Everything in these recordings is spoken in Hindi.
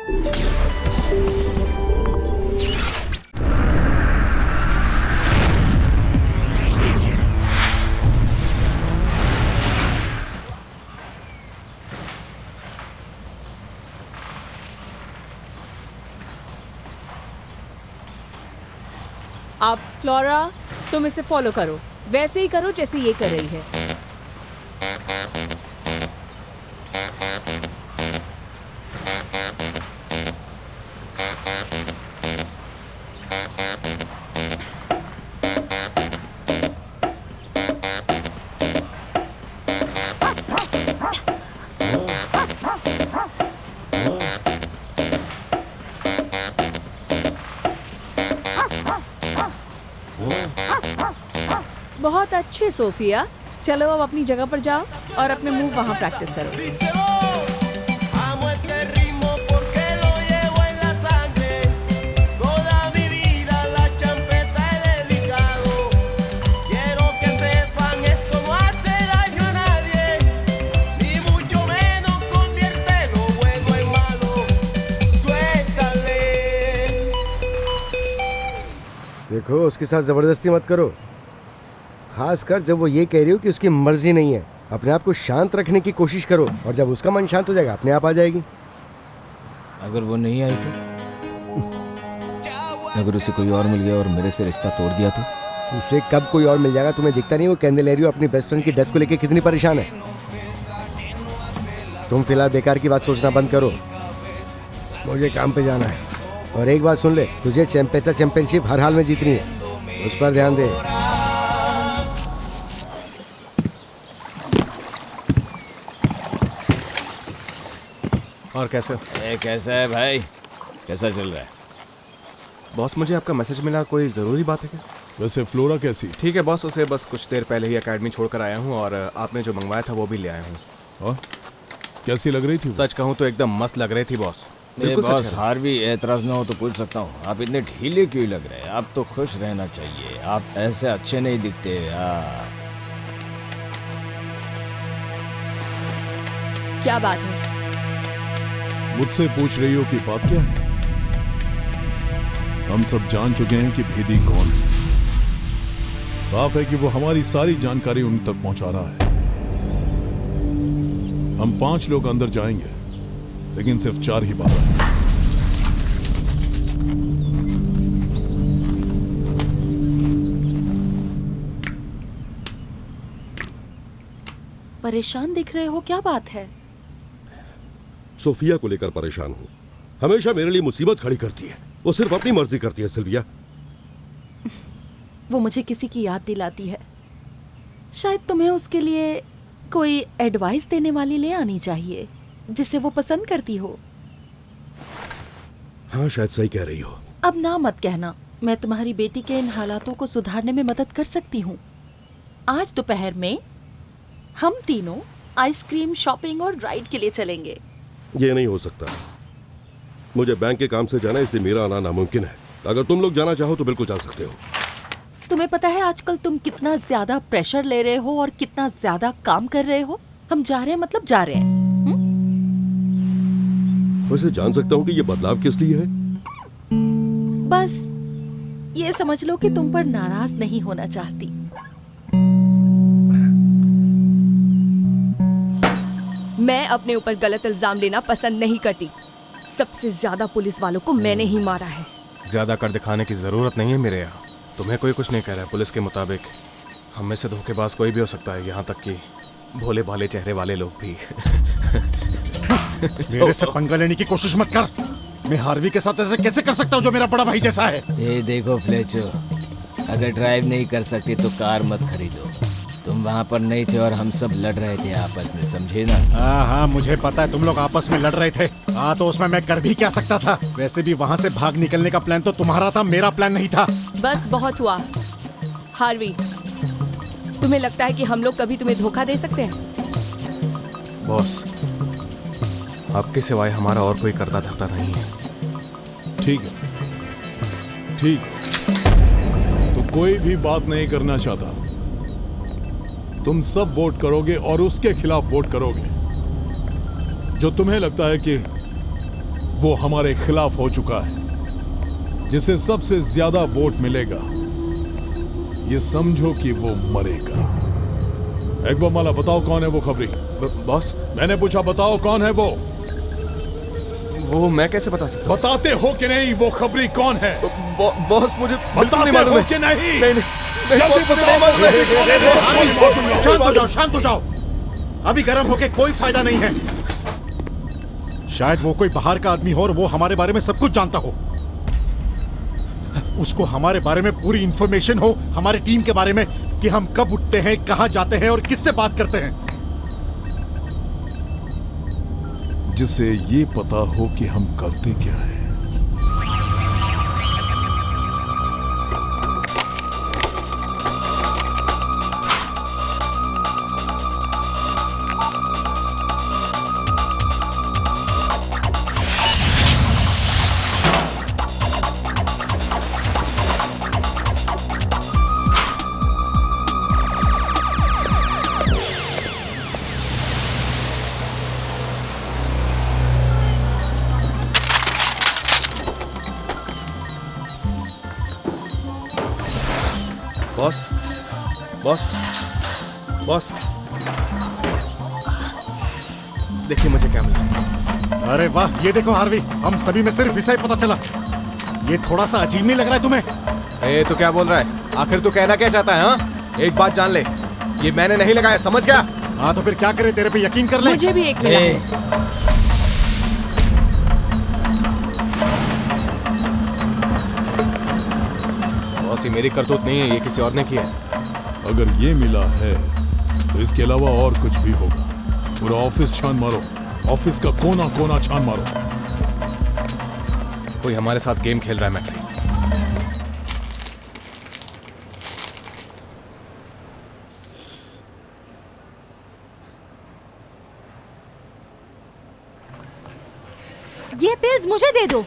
अब फ्लोरा, तुम इसे फॉलो करो, वैसे ही करो जैसे ये कर रही है। बहुत अच्छे सोफिया, चलो अब अपनी जगह पर जाओ और अपने मूव वहाँ प्रैक्टिस करो। देखो, उसके साथ जबरदस्ती मत करो, खासकर जब वो ये कह रही हो कि उसकी मर्जी नहीं है। अपने आप को शांत रखने की कोशिश करो और जब उसका मन शांत हो जाएगा अपने आप आ जाएगी। अगर वो नहीं आई तो? अगर उसे कोई और मिल गया और मेरे से रिश्ता तोड़ दिया तो? उसे कब कोई और मिल जाएगा, तुम्हें दिखता नहीं वो कैंडेलेरियो अपनी बेस्ट फ्रेंड की डेथ को लेकर कितनी परेशान है। तुम फिलहाल बेकार की बात सोचना बंद करो, मुझे काम पे जाना है। और एक बात सुन ले, तुझे चैंपियनशिप हर हाल में जीतनी है, उस पर ध्यान दे। और कैसे? कैसा है भाई, कैसा चल रहा है? बॉस, मुझे आपका मैसेज मिला, कोई ज़रूरी बात है क्या? वैसे फ्लोरा कैसी? ठीक है बॉस, उसे बस कुछ देर पहले ही एकेडमी छोड़कर आया हूँ और आपने जो मंगवाया था वो भी ले आया हूँ। और कैसी लग रही थी? सच कहूँ तो एकदम मस्त लग रही थी बॉस। बिल्कुल बॉस, हार्वी एतराज ना हो तो पूछ सकता हूँ, आप इतने ढीले क्यों लग रहे हैं? आप तो खुश रहना चाहिए, आप ऐसे अच्छे नहीं दिखते यार। क्या बात है? मुझसे पूछ रही हो कि बात क्या है? हम सब जान चुके हैं कि भेदी कौन है। साफ है कि वो हमारी सारी जानकारी उन तक पहुंचा रहा है। हम 5 लोग अंदर जाएंगे, लेकिन सिर्फ 4 ही बाहर। परेशान दिख रहे हो, क्या बात है? सोफिया को लेकर परेशान हूं। हमेशा मेरे लिए मुसीबत खड़ी करती है, वो सिर्फ अपनी मर्जी करती है। सिल्विया, वो मुझे किसी की याद दिलाती है। शायद तुम्हें उसके लिए कोई एडवाइस देने वाली ले आनी चाहिए जिसे वो पसंद करती हो। हाँ, शायद सही कह रही हो। अब ना मत कहना, मैं तुम्हारी बेटी के इन हालातों को सुधारने में मदद कर सकती हूँ। आज दोपहर में हम तीनों आइसक्रीम, शॉपिंग और राइड के लिए चलेंगे। ये नहीं हो सकता, मुझे बैंक के काम से जाना, इसलिए मेरा आना नामुमकिन है। अगर तुम लोग जाना चाहो तो बिल्कुल जा सकते हो। तुम्हें पता है आजकल तुम कितना ज्यादा प्रेशर ले रहे हो और कितना ज्यादा काम कर रहे हो। हम जा रहे हैं मतलब जा रहे हैं। वैसे जान सकता हूँ कि ये बदलाव किस लिए है? बस ये समझ लो कि तुम पर नाराज नहीं होना चाहती। मैं अपने ऊपर गलत इल्जाम लेना पसंद नहीं करती। सबसे ज्यादा पुलिस वालों को मैंने ही मारा है। ज्यादा कर दिखाने की जरूरत नहीं है मेरे यहाँ। तुम्हें कोई कुछ नहीं कह रहा है। पुलिस के मुताबिक हम में से धोखेबाज कोई भी हो सकता है, यहाँ तक कि भोले भाले चेहरे वाले लोग भी। मेरे से पंगा लेने की कोशिश मत कर। मैं हार्वी के साथ ऐसे कैसे कर सकता हूँ जो मेरा बड़ा भाई जैसा है? ये देखो फ्लेचो, अगर ड्राइव नहीं कर सकते तो कार मत खरीदो। तुम वहाँ पर नहीं थे और हम सब लड़ रहे थे आपस में, समझे ना? हाँ, मुझे पता है तुम लोग आपस में लड़ रहे थे। हाँ, तो उसमें मैं कर भी क्या सकता था? वैसे भी वहाँ से भाग निकलने का प्लान तो तुम्हारा था, मेरा प्लान नहीं था। बस बहुत हुआ। हार्वी, तुम्हें लगता है कि हम लोग कभी तुम्हें धोखा दे सकते हैं? बॉस, आपके सिवाय हमारा और कोई करता धरता नहीं है। ठीक है, ठीक है। तो कोई भी बात नहीं करना चाहता। तुम सब वोट करोगे और उसके खिलाफ वोट करोगे जो तुम्हें लगता है कि वो हमारे खिलाफ हो चुका है। जिसे सबसे ज्यादा वोट मिलेगा, ये समझो कि वो मरेगा। एक बार माला बताओ कौन है वो खबरी? बॉस, मैंने पूछा, बताओ कौन है वो? वो मैं कैसे बता सकता हूँ? बताते हो कि नहीं वो खबरी कौन है? बॉस मुझे बिल्कुल बताते नहीं मालूम हो है। कि नहीं? नहीं जल्दी बताओ। शांत हो जाओ, शांत हो जाओ। अभी गर्म होके कोई फायदा नहीं है। शायद वो कोई बाहर का आदमी हो और वो हमारे बारे में सब कुछ जानता हो। उसको हमारे बारे में पूरी इंफॉर्मेशन हो, हमारी टीम के बारे में, कि हम कब उठते हैं, कहां जाते हैं और किससे बात करते हैं। जिसे ये पता हो कि हम करते क्या है। बॉस, बॉस, बॉस, देखिए मुझे क्या मिला। अरे वाह, ये देखो हार्वी, हम सभी में सिर्फ इसे ही पता चला। ये थोड़ा सा अजीब नहीं लग रहा है तुम्हें? ए, तो क्या बोल रहा है? आखिर तू कहना क्या चाहता है? हाँ, एक बात जान ले, ये मैंने नहीं लगाया, समझ गया? हाँ तो फिर क्या करे, तेरे पे यकीन कर ले। मुझे भी एक मिला है। बॉस, ये मेरी करतूत नहीं है, ये किसी और ने किया है। अगर ये मिला है तो इसके अलावा और कुछ भी होगा। पूरा ऑफिस छान मारो, ऑफिस का कोना कोना छान मारो। कोई हमारे साथ गेम खेल रहा है मैक्सी। ये पिल्स मुझे दे दो।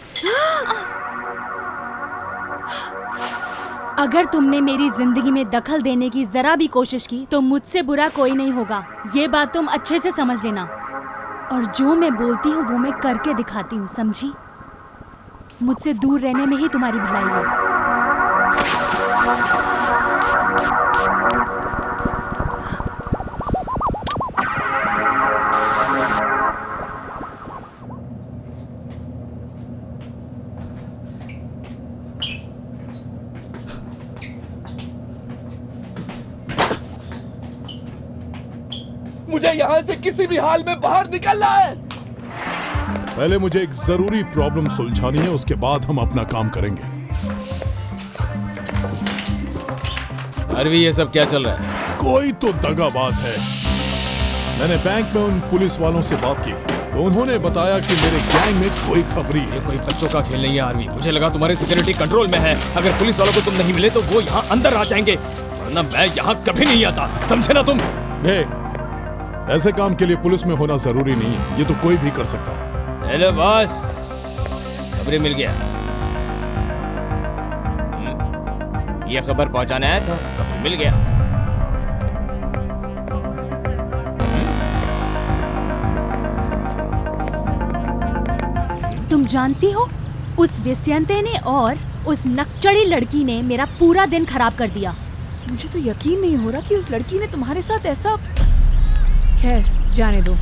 अगर तुमने मेरी जिंदगी में दखल देने की जरा भी कोशिश की तो मुझसे बुरा कोई नहीं होगा। ये बात तुम अच्छे से समझ लेना। और जो मैं बोलती हूँ वो मैं करके दिखाती हूँ, समझी? मुझसे दूर रहने में ही तुम्हारी भलाई है। मुझे यहाँ से किसी भी हाल में बाहर निकलना है। पहले मुझे एक जरूरी प्रॉब्लम सुलझानी है, उसके बाद हम अपना काम करेंगे। अरवी, ये सब क्या चल रहा है? कोई तो दगाबाज है। मैंने बैंक में उन पुलिस वालों से बात की तो उन्होंने बताया कि मेरे गैंग में कोई खबरी है। ये कोई बच्चों का खेल नहीं है आरवी। मुझे लगा तुम्हारी सिक्योरिटी कंट्रोल में है। अगर पुलिस वालों को तुम नहीं मिले तो वो यहाँ अंदर आ जाएंगे, वरना मैं यहाँ कभी नहीं आता, समझे ना तुम? ऐसे काम के लिए पुलिस में होना जरूरी नहीं है, ये तो कोई भी कर सकता है। हेलो बॉस, खबरें मिल गया। ये खबर पहुंचाने आया था, खबर मिल गया। तुम जानती हो, उस विस्यंते ने और उस नकचड़ी लड़की ने मेरा पूरा दिन खराब कर दिया। मुझे तो यकीन नहीं हो रहा कि उस लड़की ने तुम्हारे साथ ऐसा। खैर, जाने दो।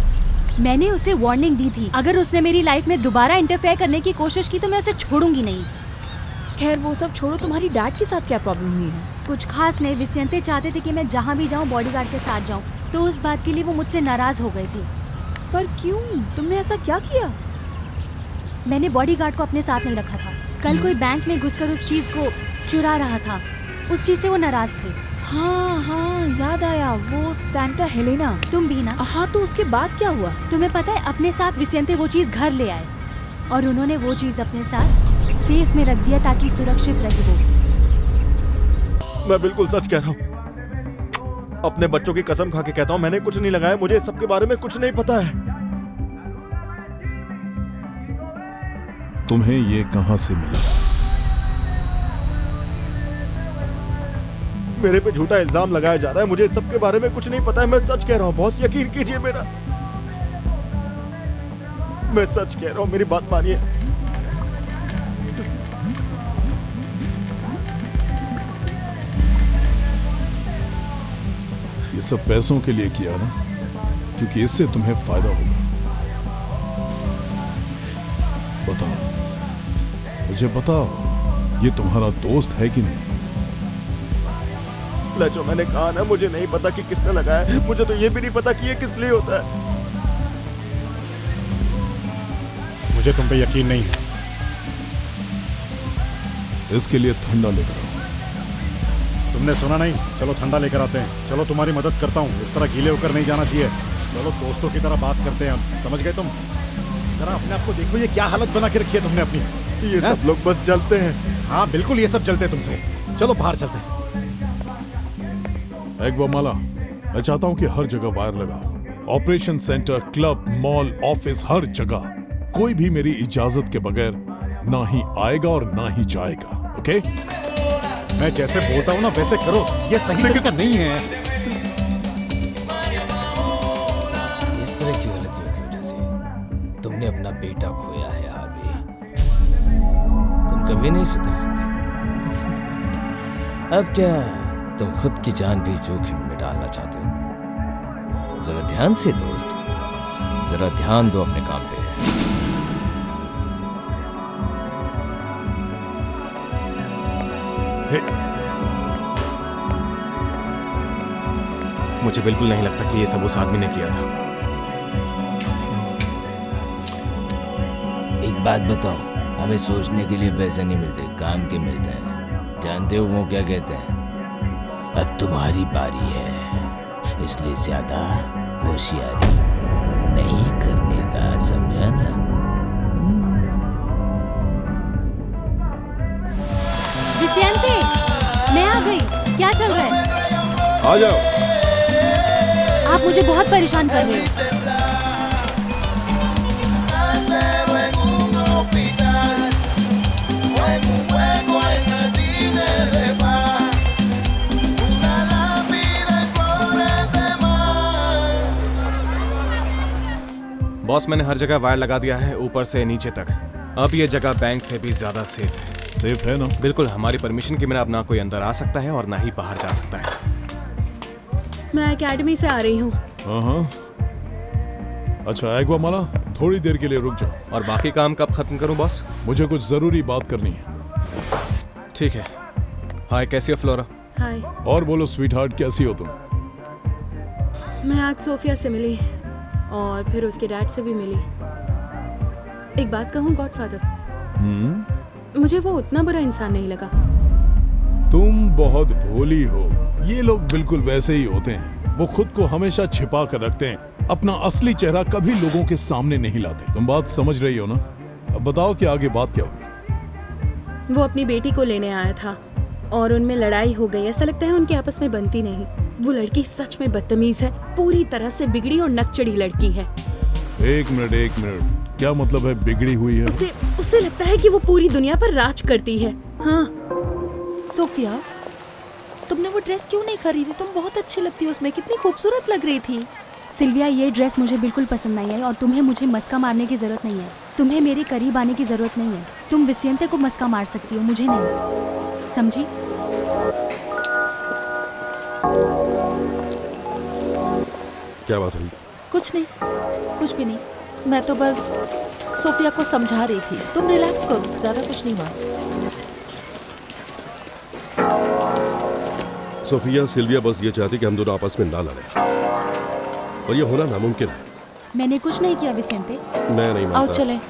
मैंने उसे वार्निंग दी थी, अगर उसने मेरी लाइफ में दोबारा इंटरफेयर करने की कोशिश की तो मैं उसे छोड़ूंगी नहीं। खैर वो सब छोड़ो, तुम्हारी डैड के साथ क्या प्रॉब्लम हुई है? कुछ खास नहीं। विस्यंते चाहते थे कि मैं जहाँ भी जाऊँ बॉडीगार्ड के साथ जाऊँ, तो उस बात के लिए वो मुझसे नाराज हो गए थे। पर क्यों? तुमने ऐसा क्या किया? मैंने बॉडीगार्ड को अपने साथ नहीं रखा था। कल कोई बैंक में घुसकर उस चीज को चुरा रहा था, उस चीज से वो नाराज थे। हाँ हाँ, याद आया, वो सैंटा हेलेना। तुम भी ना? हाँ, तो उसके बाद क्या हुआ? तुम्हें पता है, अपने साथ विस्यंते वो चीज घर ले आए और उन्होंने वो चीज अपने साथ सेफ में रख दिया ताकि सुरक्षित रहे वो। मैं बिल्कुल सच कह रहा हूँ, अपने बच्चों की कसम खा के कहता हूँ, मैंने कुछ नहीं लगाया, मुझे सबके बारे में कुछ नहीं पता है। तुम्हें ये कहां से मिला? मेरे पे झूठा इल्जाम लगाया जा रहा है, मुझे सबके बारे में कुछ नहीं पता है। मैं सच कह रहा हूँ बॉस, यकीन कीजिए मेरा, मैं सच कह रहा हूँ, मेरी बात मानिए। ये सब पैसों के लिए किया ना, क्योंकि इससे तुम्हें फायदा होगा। बताओ, मुझे बताओ, ये तुम्हारा दोस्त है कि नहीं? जो मैंने कहा ना, मुझे नहीं पता कि किसने लगाया है। मुझे तो ये भी नहीं पता कि ये किस लिए होता है। मुझे तुम पे यकीन नहीं है। इसके लिए ठंडा लेकर आओ। तुमने सुना नहीं? चलो ठंडा लेकर आते हैं। चलो तुम्हारी मदद करता हूँ, इस तरह गीले होकर नहीं जाना चाहिए। चलो दोस्तों की तरह बात करते हैं हम, समझ गए तुम? जरा अपने आप को देखो, ये क्या हालत बना के रखी है तुमने अपनी। ये सब लोग बस जलते हैं। हाँ बिल्कुल, ये सब जलते हैं तुमसे। चलो बाहर चलते हैं। एग्वामाला, मैं चाहता हूं कि हर जगह वायर लगा। Operation centre, club, mall, office, हर जगह। कोई भी मेरी इजाजत के बगैर ना ही आएगा और ना ही जाएगा। ओके? मैं जैसे बोलता हूँ ना वैसे करो, ये सही तरीका नहीं है। इस तरह की गलतियों की वजह से तुमने अपना बेटा खोया है हार्वी। तुम कभी नहीं सुधर सकते। अब क्या तुम खुद की जान भी जोखिम में डालना चाहते हो? जरा ध्यान से दोस्त, जरा ध्यान दो अपने काम पे। मुझे बिल्कुल नहीं लगता कि ये सब उस आदमी ने किया था। एक बात बताओ, हमें सोचने के लिए पैसे नहीं मिलते, काम के मिलते हैं। जानते हो वो क्या कहते हैं? अब तुम्हारी बारी है, इसलिए ज्यादा होशियारी नहीं करने का, समझा ना? विजयंती, मैं आ गई। क्या चल रहा है? आ जाओ। आप मुझे बहुत परेशान कर रहे हो। बॉस, मैंने हर जगह वायर लगा दिया है, ऊपर से नीचे तक। अब ये जगह बैंक से भी ज्यादा सेफ है। सेफ है ना? बिल्कुल, हमारी परमिशन के बिना अब ना कोई अंदर आ सकता है और ना ही बाहर जा सकता है। मैं एकेडमी से आ रही हूँ। हाँ। अच्छा एग्वामाला, थोड़ी देर के लिए रुक जाओ। और बाकी काम कब खत्म करूं बॉस? मुझे कुछ जरूरी बात करनी है। ठीक है। हाय, कैसी हो फ्लोरा? हाय। और बोलो स्वीटहार्ट, कैसी हो तुम? मैं आज सोफिया से मिली और फिर उसके डैड से भी मिली। एक बात कहूँ गॉडफादर, मुझे वो उतना बुरा इंसान नहीं लगा। तुम बहुत भोली हो। ये लोग बिल्कुल वैसे ही होते हैं। वो खुद को हमेशा छिपा कर रखते हैं, अपना असली चेहरा कभी लोगों के सामने नहीं लाते। तुम बात समझ रही हो ना? अब बताओ कि आगे बात क्या हुई? वो अपनी बेटी को लेने आया था और उनमें लड़ाई हो गई। ऐसा लगता है उनके आपस में बनती नहीं। वो लड़की सच में बदतमीज है, पूरी तरह से बिगड़ी और नकचड़ी लड़की है। एक मिनट, क्या मतलब है बिगड़ी हुई है? उसे लगता है कि वो पूरी दुनिया पर राज करती है। हाँ। सोफिया, तुमने वो ड्रेस क्यों नहीं खरीदी? तुम बहुत अच्छी लगती हो उसमें, कितनी खूबसूरत लग रही थी। सिल्विया, ये ड्रेस मुझे बिल्कुल पसंद नहीं आई और तुम्हें मुझे मस्का मारने की जरूरत नहीं है। तुम्हें मेरे करीब आने की जरूरत नहीं है। तुम विसियंते को मस्का मार सकती हो, मुझे नहीं। समझी? क्या बात हुई? कुछ नहीं, कुछ भी नहीं। मैं तो बस सोफिया को समझा रही थी। तुम रिलैक्स करो, ज्यादा कुछ नहीं हुआ। सोफिया, सिल्विया बस ये चाहती कि हम दोनों आपस में ना लड़ें, और ये होना नामुमकिन है। मैंने कुछ नहीं किया विसेंते। मैं नहीं मानता। आओ चलें।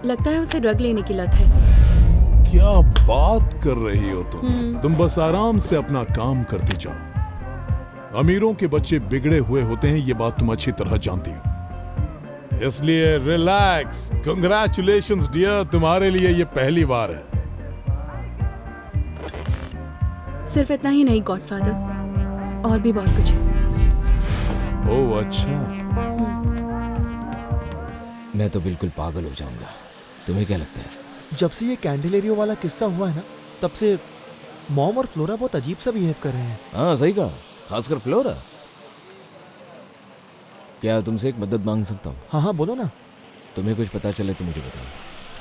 लगता है उसे ड्रग लेने की लत है। क्या बात कर रही हो तुम? तुम बस आराम से अपना काम करती जाओ। अमीरों के बच्चे बिगड़े हुए होते हैं, ये बात तुम अच्छी तरह जानती हो। इसलिए रिलैक्स। कंग्रेचुलेशंस डियर, तुम्हारे लिए ये पहली बार है। सिर्फ इतना ही नहीं गॉडफादर, और भी बहुत कुछ है। ओह अच्छा। मैं तो बिल्कुल पागल हो जाऊंगा। तुम्हें क्या लगता है? जब से ये कैंडिलेरियो वाला किस्सा हुआ है ना, तब से मॉम और फ्लोरा बहुत अजीब सा बिहेव कर रहे हैं। हाँ सही कहा, खासकर फ्लोरा। क्या तुमसे एक मदद मांग सकता हूँ? हाँ हाँ बोलो ना। तुम्हें कुछ पता चले तो मुझे बताओ।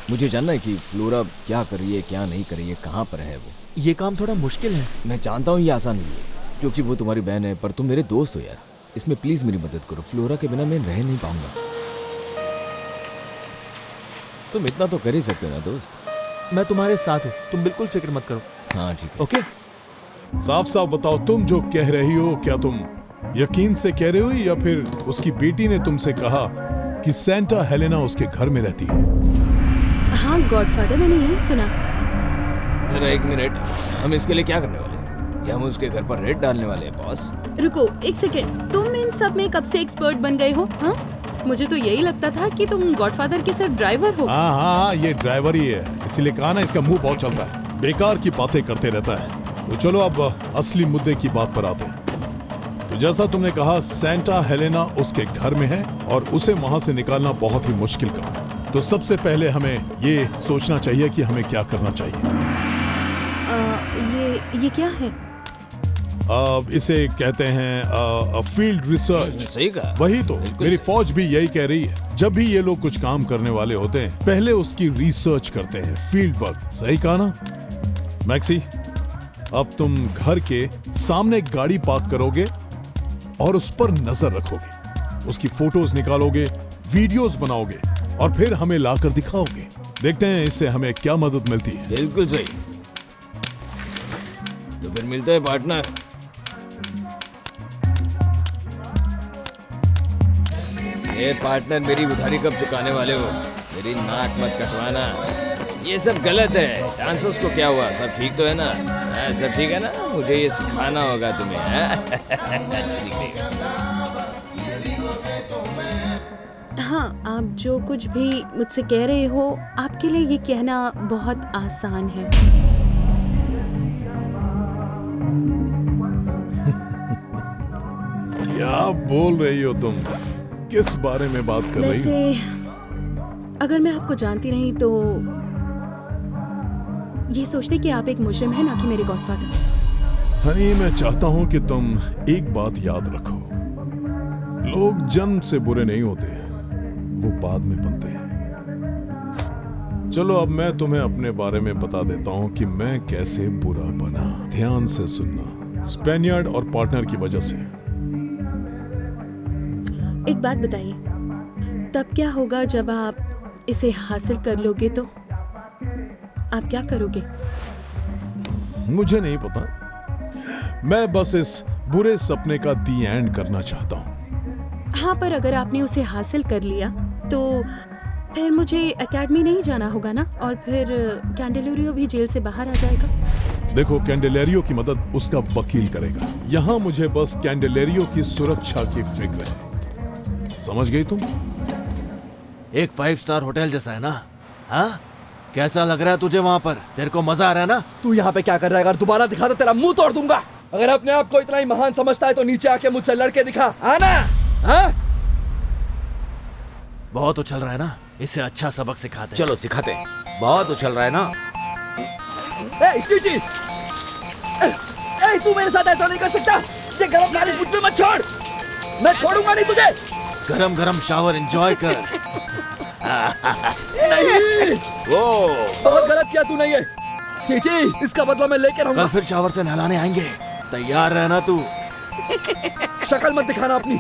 मुझे जानना है कि फ्लोरा क्या कर रही है, क्या नहीं कर रही है, कहाँ पर है वो। ये काम थोड़ा मुश्किल है। मैं जानता हूँ ये आसान नहीं है क्योंकि वो तुम्हारी बहन है, पर तुम मेरे दोस्त हो यार। इसमें प्लीज मेरी मदद करो। फ्लोरा के बिना मैं रह नहीं पाऊंगा। तुम इतना तो कर ही सकते हो ना दोस्त। मैं तुम्हारे साथ हूँ, तुम बिल्कुल फिक्र मत करो। हाँ ठीक है। ओके। साफ साफ बताओ, तुम जो कह रही हो क्या तुम यकीन से कह रहे हो या फिर उसकी बेटी ने तुमसे कहा कि सेंटा हेलेना उसके घर में रहती है? हाँ गॉडफादर, मैंने यही सुना। जरा एक मिनट, हम इसके लिए क्या करने वाले हैं? क्या हम उसके घर पर रेड डालने वाले हैं बॉस? रुको एक सेकेंड, तुम इन सब में कब से एक्सपर्ट बन गए हो? हाँ, मुझे तो यही लगता था कि तुम गॉडफादर के सिर्फ ड्राइवर हो। हाँ, ये ड्राइवर ही है, इसीलिए कहा ना इसका मुंह बहुत चलता है, बेकार की बातें करते रहता है। तो चलो अब असली मुद्दे की बात पर आते हैं। तो जैसा तुमने कहा, सेंटा हेलेना उसके घर में है और उसे वहां से निकालना बहुत ही मुश्किल काम है। तो सबसे पहले हमें ये सोचना चाहिए कि हमें क्या करना चाहिए। ये क्या है? इसे कहते हैं फील्ड रिसर्च। सही कहा। वही तो मेरी फौज भी यही कह रही है। जब भी ये लोग कुछ काम करने वाले होते हैं, पहले उसकी रिसर्च करते हैं, फील्ड वर्क। सही कहा ना मैक्सी? अब तुम घर के सामने एक गाड़ी पार्क करोगे और उस पर नजर रखोगे, उसकी फोटोज निकालोगे, वीडियोस बनाओगे और फिर हमें लाकर दिखाओगे। देखते हैं इससे हमें क्या मदद मिलती है। बिल्कुल सही। तो फिर मिलते हैं पार्टनर। ये पार्टनर, मेरी उधारी कब चुकाने वाले हो? मेरी नाक मत कटवाना, ये सब गलत है। डांसर्स को क्या हुआ? सब ठीक तो है ना? सब ठीक है ना? मुझे ये सिखाना होगा तुम्हें। हाँ, आप जो कुछ भी मुझसे कह रहे हो, आपके लिए ये कहना बहुत आसान है। क्या बोल रही हो तुम? किस बारे में बात कर रही हो? वैसे अगर मैं आपको जानती नहीं तो ये सोचते कि आप एक मुजरिम हैं, ना कि मेरे गॉडफादर। हनी, मैं चाहता हूं कि तुम एक बात याद रखो, लोग जन्म से बुरे नहीं होते, वो बाद में बनते हैं। चलो अब मैं तुम्हें अपने बारे में बता देता हूं कि मैं कैसे बुरा बना। ध्यान से सुनना, स्पेनियर्ड और पार्टनर की वजह से। एक बात बताइए, तब क्या होगा जब आप इसे हासिल कर लोगे? तो आप क्या करोगे? मुझे नहीं पता, मैं बस इस बुरे सपने का दी एंड करना चाहता हूँ। हाँ, पर अगर आपने उसे हासिल कर लिया तो फिर मुझे एकेडमी नहीं जाना होगा ना, और फिर कैंडेलेरियो भी जेल से बाहर आ जाएगा। देखो, कैंडेलेरियो की मदद उसका वकील करेगा। यहाँ मुझे बस कैंडेलेरियो की सुरक्षा की फिक्र है। समझ गई तुम? एक 5 स्टार होटल जैसा है ना? हाँ, कैसा लग रहा है तुझे वहाँ पर? तेरे को मजा आ रहा है ना? तू यहाँ पे क्या कर रहा है? अगर दोबारा दिखा तो तेरा मुंह तोड़ दूंगा। अगर अपने आप को इतना ही महान समझता है तो नीचे आके मुझसे लड़के दिखा, आना। हाँ? बहुत उछल रहा है ना? इसे अच्छा सबक सिखाते। चलो सिखाते हैं। बहुत उछल रहा है ना? चीची, तू मेरे साथ ऐसा नहीं कर सकता। ये गरम पानी मुझ पे मत छोड़, मैं छोड़ूंगा नहीं तुझे। गरम गरम शावर एंजॉय कर। नहीं, वो बहुत गलत किया तूने ये। चीची, इसका बदला मैं लेके रहूंगा। कल फिर शावर से नहलाने आएंगे, तैयार रहना तू। शक्ल मत दिखाना अपनी।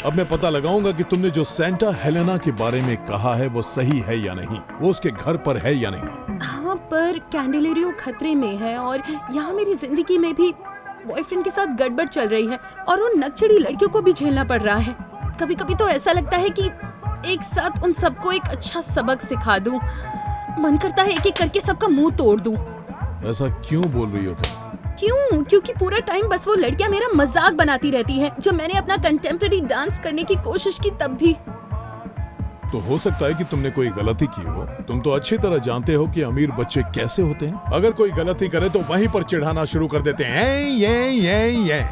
अब मैं पता लगाऊंगा कि तुमने जो सेंटा हेलेना के बारे में कहा है वो सही है या नहीं, वो उसके घर पर है या नहीं। हाँ, पर कैंडेलेरियो खतरे में है और यहाँ मेरी जिंदगी में भी बॉयफ्रेंड के साथ गड़बड़ चल रही है और उन नकचड़ी लड़कियों को भी झेलना पड़ रहा है। कभी कभी तो ऐसा लगता है कि एक साथ उन सबको एक अच्छा सबक सिखा दूं। मन करता है एक एक करके सबका मुंह तोड़ दूं। ऐसा क्यों बोल रही हो तुम? क्यों? क्योंकि पूरा टाइम बस वो लड़कियां मेरा मजाक बनाती रहती हैं। जब मैंने अपना कंटेम्प्रेरी डांस करने की कोशिश की तब भी। तो हो सकता है कि तुमने कोई गलती की हो। तुम तो अच्छी तरह जानते हो कि अमीर बच्चे कैसे होते हैं। अगर कोई गलती करे तो वहीं पर चिढ़ाना शुरू कर देते हैं। ये।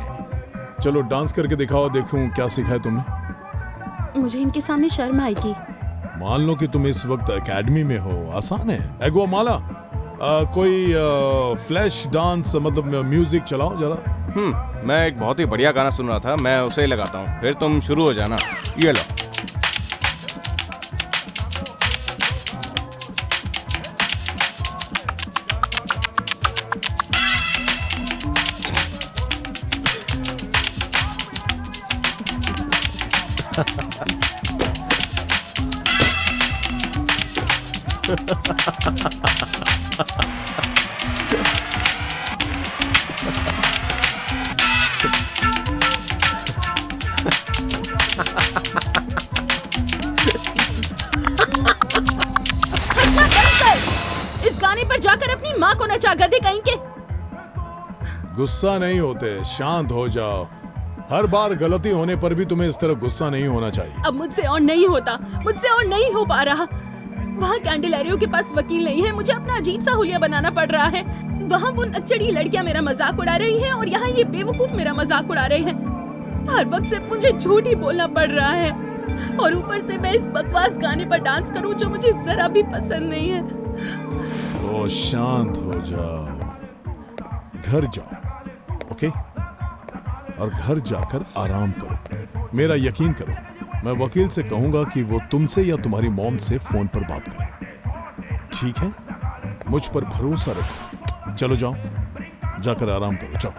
चलो डांस करके दिखाओ, देखूं क्या सीखा है तुमने। मुझे इनके सामने शर्म आएगी। मान लो कि तुम इस वक्त एकेडमी में हो, आसान है। एगो माला, कोई फ्लैश डांस मतलब म्यूजिक चलाओ जरा। मैं एक बहुत ही बढ़िया गाना सुन रहा था, मैं उसे ही लगाता हूँ, फिर तुम शुरू हो जाना। ये लो। इस गाने पर जाकर अपनी माँ को नचा, गधे कहीं के। गुस्सा नहीं होते, शांत हो जाओ। हर बार गलती होने पर भी तुम्हें इस तरह गुस्सा नहीं होना चाहिए। अब मुझसे और नहीं होता, मुझसे और नहीं हो पा रहा। वहाँ कैंडेलारियो के पास वकील नहीं है, मुझे अपना अजीब सा हुलिया बनाना पड़ रहा है। वहाँ वो नक्चड़ी लड़कियाँ मेरा मजाक उड़ा रही हैं और यहाँ ये बेवकूफ मेरा मजाक उड़ा रहे हैं। हर वक्त सिर्फ मुझे झूठ ही बोलना पड़ रहा है और ऊपर से मैं इस बकवास गाने पर डांस करूँ जो मुझे जरा भी पसंद नहीं है। तो शांत हो जाओ, घर जाओ, ओके? और घर जाकर आराम करो। मेरा यकीन करो, मैं वकील से कहूंगा कि वो तुमसे या तुम्हारी मॉम से फोन पर बात करें, ठीक है? मुझ पर भरोसा रखो। चलो जाओ, जाकर आराम करो, जाओ।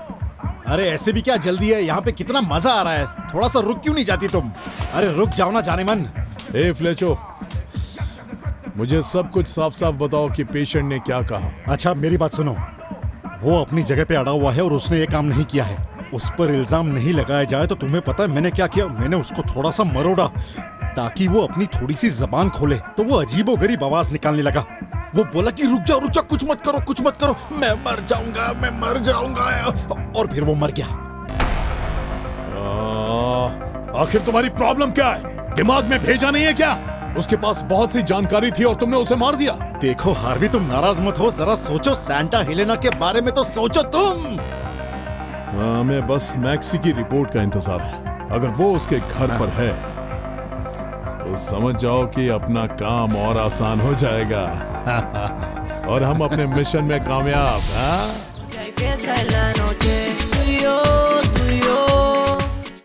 अरे ऐसे भी क्या जल्दी है? यहाँ पे कितना मजा आ रहा है, थोड़ा सा रुक क्यों नहीं जाती तुम? अरे रुक जाओ ना जाने मन। ए फ्लेचो, मुझे सब कुछ साफ साफ बताओ कि पेशेंट ने क्या कहा। अच्छा मेरी बात सुनो, वो अपनी जगह पे अड़ा हुआ है और उसने ये काम नहीं किया है। उस पर इल्जाम नहीं लगाया जाए तो तुम्हें पता है मैंने क्या किया? मैंने उसको थोड़ा सा मरोड़ा ताकि वो अपनी थोड़ी सी जबान खोले, तो वो अजीबोगरीब आवाज निकालने लगा। वो बोला कि रुक जाओ, कुछ मत करो, मैं मर जाऊंगा। और फिर वो मर गया। आखिर तुम्हारी प्रॉब्लम क्या है? दिमाग में भेजा नहीं है क्या? उसके पास बहुत सी जानकारी थी और तुमने उसे मार दिया। देखो हार्वी, तुम नाराज मत हो, जरा सोचो सैंटा हेलेना के बारे में तो सोचो तुम। हमें बस मैक्सी की रिपोर्ट का इंतजार है। अगर वो उसके घर पर है तो समझ जाओ कि अपना काम और आसान हो जाएगा और हम अपने मिशन में कामयाब। हाँ?